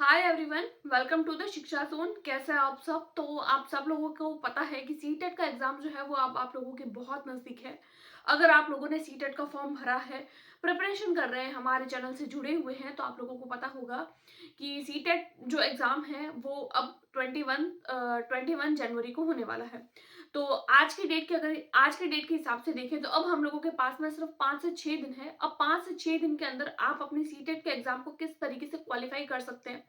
Hi everyone, welcome to the Shiksha zone. कैसे हैं आप सब? तो आप सब लोगों को पता है कि सीटेट का एग्जाम जो है वो अब आप लोगों के बहुत नजदीक है। अगर आप लोगों ने सीटेट का फॉर्म भरा है, प्रिपरेशन कर रहे हैं, हमारे चैनल से जुड़े हुए हैं, तो आप लोगों को पता होगा कि सीटेट जो एग्जाम है वो अब 21 जनवरी को होने वाला है। तो आज के डेट के हिसाब से देखें तो अब हम लोगों के पास में सिर्फ 5 से 6 दिन है। अब 5 से 6 दिन के अंदर आप अपनी सीटेट के एग्जाम को किस तरीके से क्वालिफाई कर सकते हैं,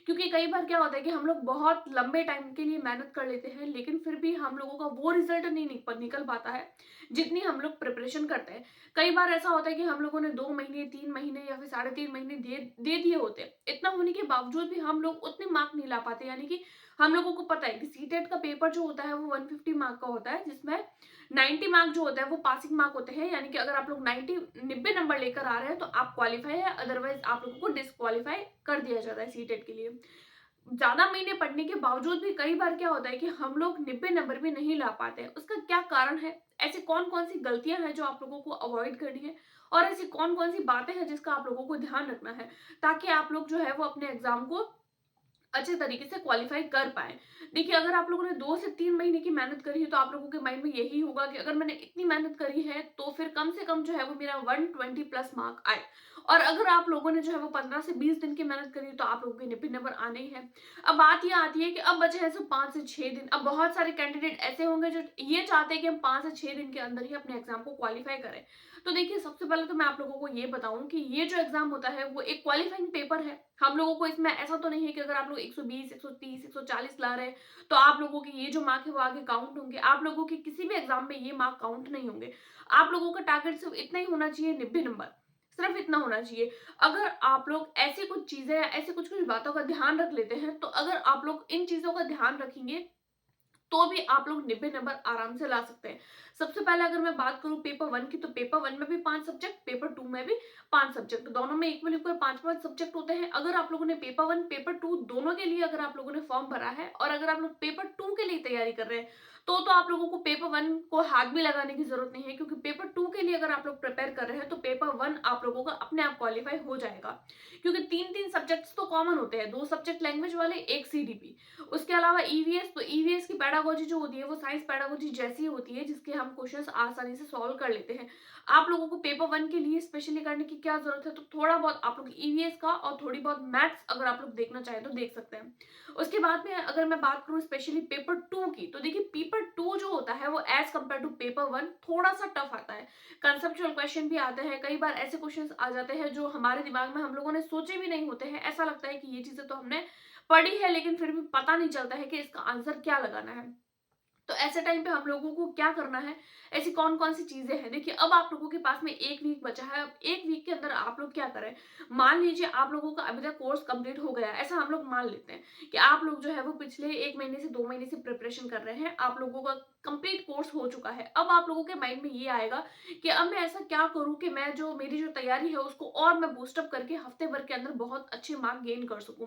क्योंकि कई बार क्या होता है कि हम लोग बहुत लंबे टाइम के लिए मेहनत कर लेते हैं, लेकिन फिर भी हम लोगों का वो रिजल्ट नहीं निकल पाता है जितनी हम लोग प्रिपरेशन करते हैं। कई बार ऐसा होता है कि हम लोगों ने 2 महीने, 3 महीने या फिर 3.5 महीने दे दिए होते हैं। इतना होने के बावजूद भी हम लोग उतने मार्क नहीं ला पाते। यानी कि हम लोगों को पता है कि सीटेट का पेपर जो होता है वो 150 मार्क का होता है, जिसमें 90 मार्क जो होता है वो पासिंग मार्क होते हैं। यानी कि अगर आप लोग 90 नंबर लेकर आ रहे हैं तो आप क्वालिफाई है, अदरवाइज आप लोगों को डिस्क्वालीफाई कर दिया जाता है सीटेट के लिए। ज्यादा महीने पढ़ने के बावजूद भी कई बार क्या होता है कि हम लोग 90 नंबर भी नहीं ला पाते हैं। उसका क्या कारण है? ऐसी कौन कौन सी गलतियां हैं जो आप लोगों को अवॉइड करनी है, और ऐसी कौन कौन सी बातें हैं जिसका आप लोगों को ध्यान रखना है, ताकि आप लोग जो है वो अपने एग्जाम को अच्छे तरीके से क्वालिफाई कर पाए। देखिए, अगर आप लोगों ने 2 से 3 महीने की मेहनत करी है तो आप लोगों के माइंड में यही होगा कि अगर मैंने इतनी मेहनत करी है तो फिर कम से कम जो है वो मेरा 120 प्लस मार्क आए। और अगर आप लोगों ने जो है वो 15 से 20 दिन की मेहनत करी तो आप लोगों के 90 नंबर आने ही है। अब बात ये आती है कि अब बचे हैं सिर्फ 5 से 6 दिन। अब बहुत सारे कैंडिडेट ऐसे होंगे जो ये चाहते हैं कि हम 5 से 6 दिन के अंदर ही अपने एग्जाम को क्वालिफाई करें। तो देखिए, सबसे पहले तो मैं आप लोगों को ये बताऊं कि ये जो एग्जाम होता है वो एक क्वालिफाइंग पेपर है। हम लोगों को इसमें ऐसा तो नहीं है कि अगर आप लोग 120, 130, 140 ला रहे हैं तो आप लोगों के ये जो मार्क है वो आगे काउंट होंगे। आप लोगों के किसी भी एग्जाम में ये मार्क काउंट नहीं होंगे। आप लोगों का टारगेट सिर्फ इतना ही होना चाहिए, 90 नंबर। सिर्फ इतना होना चाहिए। अगर आप लोग ऐसी कुछ चीजें या ऐसी कुछ कुछ बातों का ध्यान रख लेते हैं, तो अगर आप लोग इन चीजों का ध्यान रखेंगे तो भी आप लोग 90 नंबर आराम से ला सकते हैं। सबसे पहले अगर मैं बात करूं पेपर वन की, तो पेपर वन में भी 5 सब्जेक्ट, पेपर टू में भी 5 सब्जेक्ट, दोनों में इक्वल इक्वल 5 5 सब्जेक्ट होते हैं। अगर आप लोगों ने पेपर वन पेपर टू दोनों के लिए अगर आप लोगों ने फॉर्म भरा है और अगर आप लोग पेपर टू के लिए तैयारी कर रहे हैं, तो आप लोगों को पेपर वन को हाथ भी लगाने की जरूरत नहीं है, क्योंकि पेपर टू के लिए अगर आप लोग प्रिपेयर कर रहे हैं तो पेपर वन आप लोगों का अपने आप क्वालिफाई हो जाएगा। क्योंकि तीन तीन सब्जेक्ट्स तो कॉमन होते हैं, 2 सब्जेक्ट लैंग्वेज वाले, एक सीडीपी। उसके अलावा ईवीएस, तो ईवीएस की पैडागोजी जो होती है वो साइंस पैडागोजी जैसी होती है, जिसके हम क्वेश्चंस आसानी से सॉल्व कर लेते हैं। आप लोगों को पेपर वन के लिए स्पेशली करने की क्या जरूरत है? तो थोड़ा बहुत आप लोग ईवीएस का और थोड़ी बहुत मैथ्स अगर आप लोग देखना चाहें तो देख सकते हैं। उसके बाद में अगर मैं बात करूं स्पेशली पेपर टू की, तो देखिए पेपर टू जो होता है वो as compare to paper one थोड़ा सा टफ आता है। कंसेप्चुअल क्वेश्चन भी आते हैं, कई बार ऐसे क्वेश्चन आ जाते हैं जो हमारे दिमाग में हम लोगों ने सोचे भी नहीं होते हैं। ऐसा लगता है कि ये चीजें तो हमने पढ़ी है, लेकिन फिर भी पता नहीं चलता है कि इसका आंसर क्या लगाना है। तो ऐसे टाइम पे हम लोगों को क्या करना है, ऐसी कौन कौन सी चीजें हैं? देखिए, अब आप लोगों के पास में 1 वीक बचा है। अब 1 वीक के अंदर आप लोग क्या करें? मान लीजिए आप लोगों का अभी तक कोर्स कंप्लीट हो गया है, ऐसा हम लोग मान लेते हैं कि आप लोग जो है वो पिछले 1 महीने से 2 महीने से प्रिपरेशन कर रहे हैं, आप लोगों का कंप्लीट कोर्स हो चुका है। अब आप लोगों के माइंड में ये आएगा कि अब मैं ऐसा क्या करूं कि मैं जो मेरी जो तैयारी है उसको और मैं बूस्टअप करके हफ्ते भर के अंदर बहुत अच्छे मार्क गेन कर सकूं।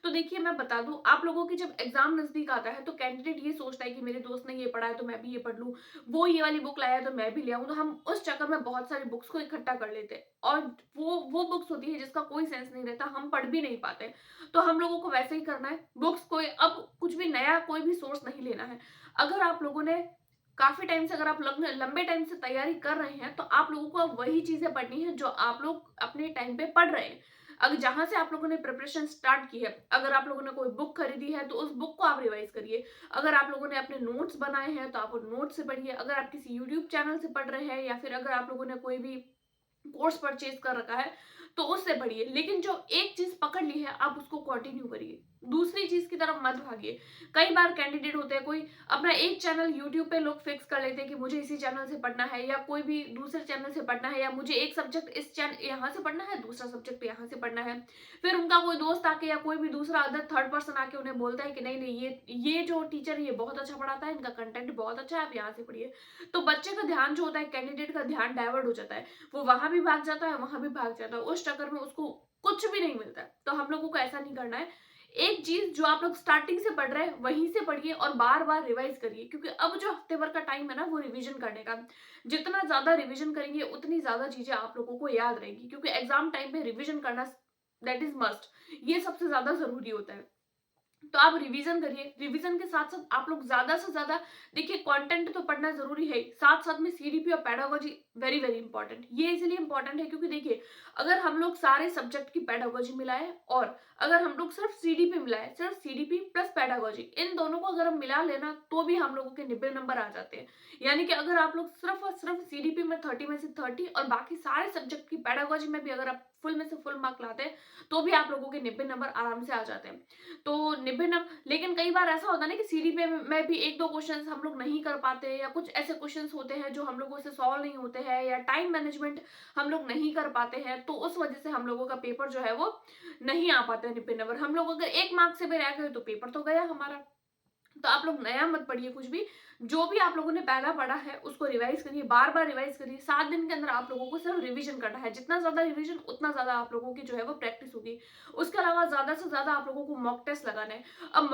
तो देखिए, मैं बता दूं, आप लोगों की जब एग्जाम नजदीक आता है तो कैंडिडेट ये सोचता है कि मेरे दोस्त ने ये पढ़ा है तो मैं भी ये पढ़ लूं, वो ये वाली बुक लाया है तो मैं भी ले आऊं। तो हम उस चक्कर में बहुत सारी बुक्स को इकट्ठा कर लेते हैं, और वो बुक्स होती है जिसका कोई सेंस नहीं रहता, हम पढ़ भी नहीं पाते। तो हम लोगों को वैसे ही करना है, बुक्स कोई अब कुछ भी नया कोई भी सोर्स नहीं लेना है। अगर आप लोगों ने काफी टाइम से, अगर आप लंबे टाइम से तैयारी कर रहे हैं, तो आप लोगों को अब वही चीजें पढ़नी है जो आप लोग अपने टाइम पे पढ़ रहे हैं। अगर जहां से आप लोगों ने प्रिपरेशन स्टार्ट की है, अगर आप लोगों ने कोई बुक खरीदी है तो उस बुक को आप रिवाइज करिए। अगर आप लोगों ने अपने नोट्स बनाए हैं तो आप उन नोट्स से पढ़िए। अगर आप किसी यूट्यूब चैनल से पढ़ रहे हैं या फिर अगर आप लोगों ने कोई भी कोर्स परचेज कर रखा है तो उससे पढ़िए, लेकिन जो एक चीज पकड़ ली है आप उसको कंटिन्यू करिए, दूसरी चीज की तरफ मत भागिए। कई बार कैंडिडेट होते हैं, कोई अपना एक चैनल यूट्यूब पे लोग फिक्स कर लेते हैं कि मुझे इसी चैनल से पढ़ना है, या कोई भी दूसरे चैनल से पढ़ना है, या मुझे एक सब्जेक्ट इस चैनल यहाँ से पढ़ना है, दूसरा सब्जेक्ट यहाँ से पढ़ना है। फिर उनका कोई दोस्त आके या कोई भी दूसरा अदर थर्ड पर्सन आके उन्हें बोलता है कि नहीं नहीं, ये जो टीचर है ये बहुत अच्छा पढ़ाता है, इनका कंटेंट बहुत अच्छा है, आप यहाँ से पढ़िए। तो बच्चे का ध्यान जो होता है, कैंडिडेट का ध्यान डाइवर्ट हो जाता है, वो वहां भी भाग जाता है, वहां भी भाग जाता है, उस चक्कर में उसको कुछ भी नहीं मिलता है। तो हम लोगों को ऐसा नहीं करना है। एक चीज जो आप लोग स्टार्टिंग से पढ़ रहे हैं वहीं से पढ़िए और बार बार रिवाइज करिए, क्योंकि अब जो हफ्ते भर का टाइम है ना वो रिवीजन करने का। जितना ज्यादा रिवीजन करेंगे उतनी ज्यादा चीजें आप लोगों को याद रहेगी, क्योंकि एग्जाम टाइम पे रिवीजन करना दैट इज मस्ट, ये सबसे ज्यादा जरूरी होता है। तो आप रिवीजन करिए, रिवीजन के साथ साथ आप लोग ज्यादा से ज्यादा देखिए, कंटेंट तो पढ़ना जरूरी है, साथ साथ में सीडीपी और पेडागोजी वेरी वेरी इंपॉर्टेंट। ये इसलिए इंपॉर्टेंट है क्योंकि देखिए, अगर हम लोग सारे सब्जेक्ट की पेडागोजी मिलाए और अगर हम लोग सिर्फ सीडीपी मिलाए, सिर्फ सीडीपी प्लस पेडागोजी, इन दोनों को अगर हम मिला लेना तो भी हम लोगों के 90 नंबर आ जाते हैं। यानी कि अगर आप लोग सिर्फ और सिर्फ सीडीपी में 30 में से 30 और बाकी सारे सब्जेक्ट की पेडागोजी में भी अगर आप फुल में से फुल मार्क लाते हैं तो भी आप लोगों के 90 नंबर आराम से आ जाते हैं। तो 90 नंबर, लेकिन कई बार ऐसा होता है ना कि सीडीपी में भी एक दो क्वेश्चंस हम लोग नहीं कर पाते, या कुछ ऐसे क्वेश्चंस होते हैं जो हम लोगों से सॉल्व नहीं होते हैं, या टाइम मैनेजमेंट हम लोग नहीं कर पाते हैं, तो उस वजह से हम लोगों का पेपर जो है वो नहीं आ पाते हैं 90 नंबर। हम लोग अगर 1 मार्क से भी रह गए तो पेपर तो गया हमारा। तो आप लोग नया मत पढ़िए कुछ भी, जो भी आप लोगों ने पहला पढ़ा है उसको रिवाइज करिए, बार बार रिवाइज करिए। 7 दिन के अंदर आप लोगों को सिर्फ रिवीजन करना है, जितना ज्यादा रिवीजन उतना ज्यादा आप लोगों की जो है वो प्रैक्टिस होगी। उसके अलावा ज्यादा से ज्यादा आप लोगों को मॉक टेस्ट लगाना है। अब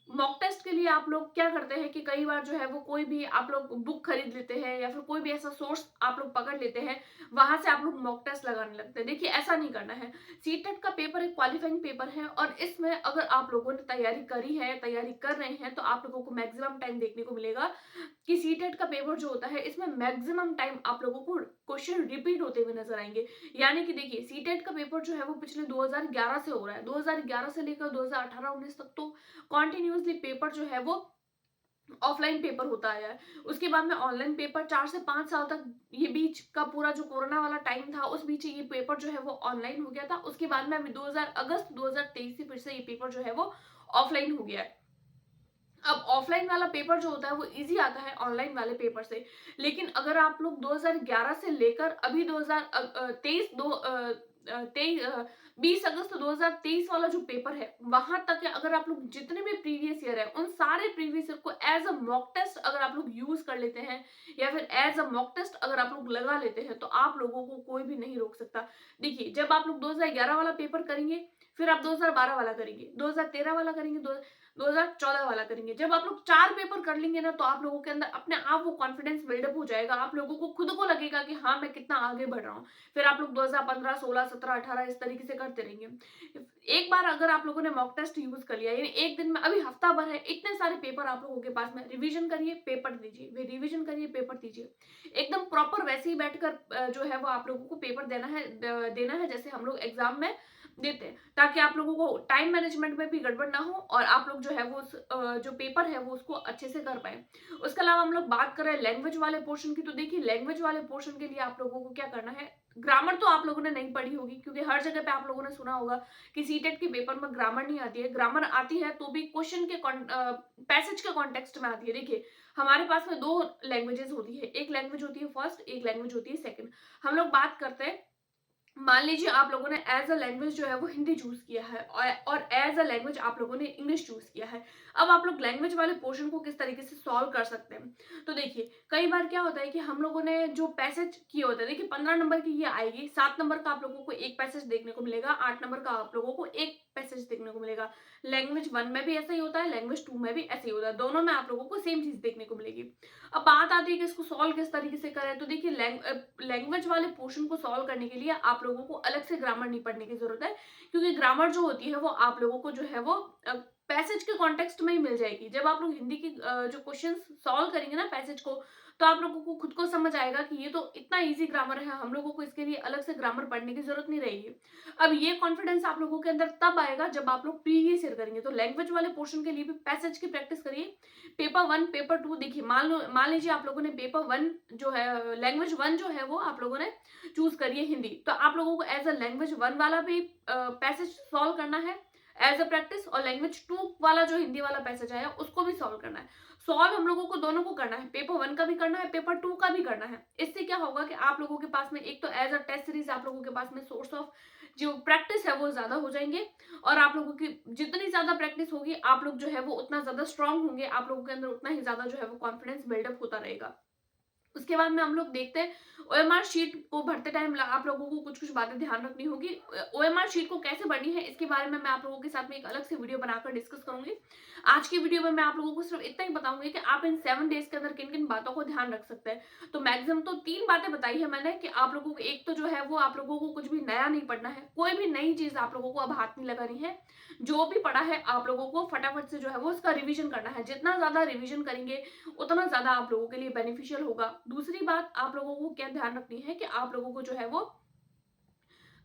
मॉक टेस्ट के लिए आप लोग क्या करते हैं कि कई बार जो है वो कोई भी आप लोग बुक खरीद लेते हैं या फिर कोई भी ऐसा सोर्स आप लोग पकड़ लेते हैं, वहां से आप लोग मॉक टेस्ट लगाने लगते हैं। देखिए ऐसा नहीं करना है। सीटेट का पेपर एक क्वालिफाइंग पेपर है और इसमें अगर आप लोगों ने तैयारी करी है, तैयारी कर रहे हैं, तो आप लोगों को मैक्सिमम टाइम देखने को मिलेगा कि सीटेट का पेपर जो होता है इसमें मैक्सिमम टाइम आप लोगों को क्वेश्चन रिपीट होते हुए नजर आएंगे। यानी कि देखिए, सीटेट का पेपर जो है वो पिछले 2011 से हो रहा है, 2011 से लेकर 2018-19 तक तो कॉन्टिन्यूसली पेपर जो है वो ऑफलाइन पेपर होता आया है। उसके बाद में ऑनलाइन पेपर 4 से 5 साल तक, ये बीच का पूरा जो कोरोना वाला टाइम था उस बीच ये पेपर जो है वो ऑनलाइन हो गया था। उसके बाद में अभी 2000 अगस्त 2023 से फिर से ये पेपर जो है वो ऑफलाइन हो गया है। अब ऑफलाइन वाला पेपर जो होता है वो इजी आता है ऑनलाइन वाले पेपर से। लेकिन अगर आप लोग 2011 से लेकर अभी 2023 20 अगस्त 2023 वाला जो पेपर है वहां तक अगर आप लोग जितने भी प्रीवियस ईयर है उन सारे प्रीवियस ईयर को एज अ मॉक टेस्ट अगर आप लोग यूज कर लेते हैं, या फिर एज अ मॉक टेस्ट अगर आप लोग लगा लेते हैं, तो आप लोगों को कोई भी नहीं रोक सकता। देखिए, जब आप लोग 2011 वाला पेपर करेंगे, फिर आप 2012 वाला करेंगे, 2013 वाला करेंगे, 2014 वाला करेंगे, जब आप लोग 4 पेपर कर लेंगे ना, तो आप लोगों के अंदर अपने आप वो कॉन्फिडेंस बिल्डअप हो जाएगा। आप लोगों को खुद को लगेगा कि हाँ, मैं कितना आगे बढ़ रहा हूँ। फिर आप लोग 2015, 16, 17, 18 इस तरीके से करते रहेंगे। एक बार अगर आप लोगों ने मॉक टेस्ट यूज कर लिया, यानी एक दिन में, अभी हफ्ता भर है, इतने सारे पेपर आप लोगों के पास में, रिवीजन करिए, पेपर दीजिए, रिवीजन करिए, पेपर दीजिए। एकदम प्रॉपर वैसे ही बैठकर जो है वो आप लोगों को पेपर देना है जैसे हम लोग एग्जाम में देते हैं, ताकि आप लोगों को टाइम मैनेजमेंट में भी गड़बड़ ना हो और आप लोग जो है वो जो पेपर है वो उसको अच्छे से कर पाए। उसके अलावा हम लोग बात करें लैंग्वेज वाले पोर्शन की, तो देखिए लैंग्वेज वाले पोर्शन के लिए आप लोगों को क्या करना है, ग्रामर तो आप लोगों ने नहीं पढ़ी होगी क्योंकि हर जगह पे आप लोगों ने सुना होगा कि सीटेट के पेपर में ग्रामर नहीं आती है। ग्रामर आती है तो भी क्वेश्चन के पैसेज के कॉन्टेक्स्ट में आती है। देखिए, हमारे पास में 2 लैंग्वेजेस होती है, एक लैंग्वेज होती है फर्स्ट, एक लैंग्वेज होती है सेकंड। हम लोग बात करते हैं, मान लीजिए आप लोगों ने एज अ लैंग्वेज जो है वो हिंदी चूज किया है और एज अ लैंग्वेज आप लोगों ने इंग्लिश चूज किया है। अब आप लोग लैंग्वेज वाले पोर्शन को किस तरीके से सॉल्व कर सकते हैं, तो देखिए कई बार क्या होता है कि हम लोगों ने जो पैसेज किए होते हैं, देखिए 15 नंबर की ये आएगी, 7 नंबर का आप लोगों को एक पैसेज देखने को मिलेगा, 8 नंबर का आप लोगों को एक पैसेज देखने को मिलेगा। लैंग्वेज 1 में भी ऐसा ही होता है, लैंग्वेज 2 में भी ऐसा ही होता है, दोनों में आप लोगों को सेम चीज देखने को मिलेगी। अब बात आती है कि इसको सॉल्व किस तरीके से करें, तो देखिए लैंग्वेज वाले पोर्शन को सॉल्व करने के लिए आप लोगों को अलग से ग्रामर नहीं पढ़ने की जरूरत है, क्योंकि ग्रामर जो होती है वो आप लोगों को जो है वो पैसेज के कॉन्टेक्स्ट में ही मिल जाएगी। जब आप लोग हिंदी की जो क्वेश्चन सॉल्व करेंगे ना पैसेज को, तो आप लोगों को खुद को समझ आएगा कि ये तो इतना इजी ग्रामर है, हम लोगों को इसके लिए अलग से ग्रामर पढ़ने की जरूरत नहीं रहेगी। अब ये कॉन्फिडेंस आप लोगों के अंदर तब आएगा जब आप लोग प्रीवियस ईयर करेंगे। तो लैंग्वेज वाले पोर्शन के लिए भी पैसेज की प्रैक्टिस करिए। पेपर 1, पेपर 2, देखिए मान लीजिए आप लोगों ने पेपर 1 जो है, लैंग्वेज 1 जो है वो आप लोगों ने चूज करिए हिंदी, तो आप लोगों को एज अ लैंग्वेज 1 वाला भी पैसेज सॉल्व करना है एज अ प्रैक्टिस, और लैंग्वेज 2 वाला जो हिंदी वाला पैसेज आया उसको भी सॉल्व करना है। सॉल्व हम लोगों को दोनों को करना है, पेपर 1 का भी करना है, पेपर 2 का भी करना है। इससे क्या होगा कि आप लोगों के पास में एक तो एज अ टेस्ट सीरीज आप लोगों के पास में सोर्स ऑफ जो प्रैक्टिस है वो ज्यादा हो जाएंगे, और आप लोगों की जितनी ज्यादा प्रैक्टिस होगी आप लोग जो है वो उतना ज्यादा स्ट्रांग होंगे, आप लोगों के अंदर उतना ही ज्यादा जो है वो कॉन्फिडेंस बिल्डअप होता रहेगा। उसके बाद में हम लोग देखते हैं ओएमआर शीट को भरते टाइम आप लोगों को कुछ कुछ बातें ध्यान रखनी होगी। ओएमआर शीट को कैसे भरनी है इसके बारे में मैं आप लोगों के साथ में एक अलग से वीडियो बनाकर डिस्कस करूंगी। आज की वीडियो में मैं आप लोगों को सिर्फ इतना ही बताऊंगी कि आप इन 7 डेज के अंदर किन किन बातों को ध्यान रख सकते हैं। तो मैक्सिमम तो 3 बातें बताई है मैंने कि आप लोगों को एक तो जो है वो आप लोगों को कुछ भी नया नहीं पढ़ना है, कोई भी नई चीज आप लोगों को अब हाथ नहीं लगानी है। जो भी पढ़ा है आप लोगों को फटाफट से जो है वो उसका रिविजन करना है। जितना ज्यादा रिविजन करेंगे उतना ज्यादा आप लोगों के लिए बेनिफिशियल होगा। दूसरी बात आप लोगों को क्या ध्यान रखनी है कि आप लोगों को जो है वो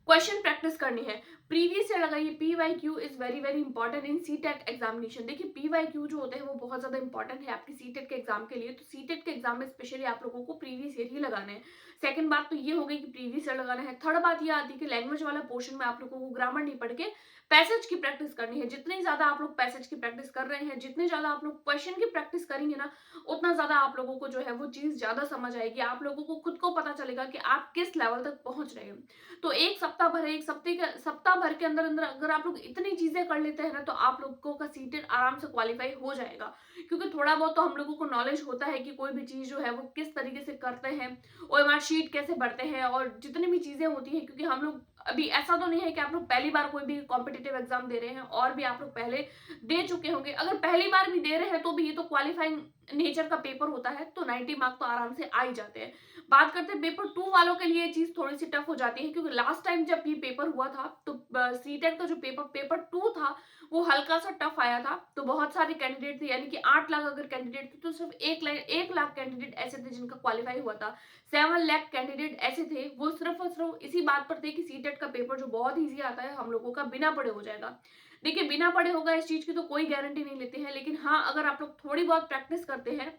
क्वेश्चन प्रैक्टिस करनी है। प्रीवियस ईयर लगाइए। PYQ is very very important in CTET examination. देखिए पीवाईक्यू जो होते हैं वो बहुत ज्यादा इंपॉर्टेंट है आपकी सीटेट के एग्जाम के लिए। तो सीटेट के एग्जाम में स्पेशली आप लोगों को प्रीवियस ईयर ही लगाना है। सेकंड बात तो ये हो गई कि प्रीवियस ईयर लगाना है। थर्ड बात ये आती है कि लैंग्वेज वाला पोर्शन में आप लोगों को ग्रामर नहीं पढ़ के पैसेज की प्रैक्टिस करनी है। जितनी ज्यादा आप लोग पैसेज की प्रैक्टिस कर रहे हैं, जितने ज्यादा आप लोग क्वेश्चन की प्रैक्टिस करेंगे ना, उतना ज्यादा आप लोगों को जो है वो चीज ज्यादा समझ आएगी। आप लोगों को खुद को पता चलेगा कि आप किस लेवल तक पहुंच रहे हैं। तो एक सप्ताह भर है, सप्ताह भर के अंदर अंदर अगर आप लोग इतनी चीजें कर लेते हैं ना तो आप लोगों का सीटेट आराम से क्वालिफाई हो जाएगा। क्योंकि थोड़ा बहुत तो हम लोगों को नॉलेज होता है कि कोई भी चीज जो है वो किस तरीके से करते हैं, ओएमआर शीट कैसे भरते हैं और जितनी भी चीजें होती है। क्योंकि हम लोग अभी ऐसा तो नहीं है कि आप लोग पहली बार कोई भी कॉम्पिटिटिव एग्जाम दे रहे हैं, और भी आप लोग पहले दे चुके होंगे। अगर पहली बार भी दे रहे हैं तो भी ये तो क्वालिफाइंग नेचर का पेपर होता है, तो 90 मार्क तो आराम से आ ही जाते हैं। बात करते हैं पेपर 2 वालों के लिए चीज थोड़ी सी टफ हो जाती है। क्योंकि लास्ट टाइम जब ये पेपर हुआ था तो सीटेट का जो पेपर 2 था वो हल्का सा टफ आया था। तो बहुत सारे कैंडिडेट थे, यानी कि 8 लाख अगर कैंडिडेट थे तो सिर्फ 1 लाख कैंडिडेट ऐसे थे जिनका क्वालिफाई हुआ था। 7 लाख कैंडिडेट ऐसे थे वो सिर्फ और सिर्फ इसी बात पर थे कि सीटेट का पेपर जो बहुत ईजी आता है हम लोगों का बिना पढ़े हो जाएगा। देखिए बिना पढ़े होगा इस चीज की तो कोई गारंटी नहीं लेते हैं, लेकिन हाँ अगर आप लोग थोड़ी बहुत प्रैक्टिस करते हैं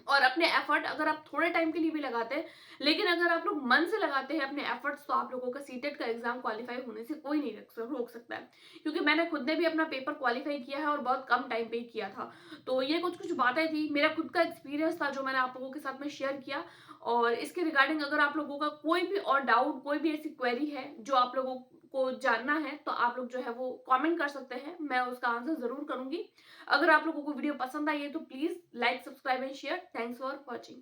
और अपने एफर्ट अगर आप थोड़े टाइम के लिए भी लगाते हैं, लेकिन अगर आप लोग मन से लगाते हैं अपने एफर्ट्स, तो आप लोगों का सीटेट का एग्जाम क्वालिफाई होने से कोई नहीं रोक सकता है। क्योंकि मैंने खुद ने भी अपना पेपर क्वालिफाई किया है और बहुत कम टाइम पे ही किया था। तो ये कुछ कुछ बातें थी, मेरा खुद का एक्सपीरियंस था जो मैंने आप लोगों के साथ में शेयर किया। और इसके रिगार्डिंग अगर आप लोगों का कोई भी और डाउट, कोई भी ऐसी क्वेरी है जो आप लोगों को जानना है, तो आप लोग जो है वो कमेंट कर सकते हैं, मैं उसका आंसर जरूर करूंगी। अगर आप लोगों को वीडियो पसंद आई है तो please like, subscribe and share. Thanks for watching.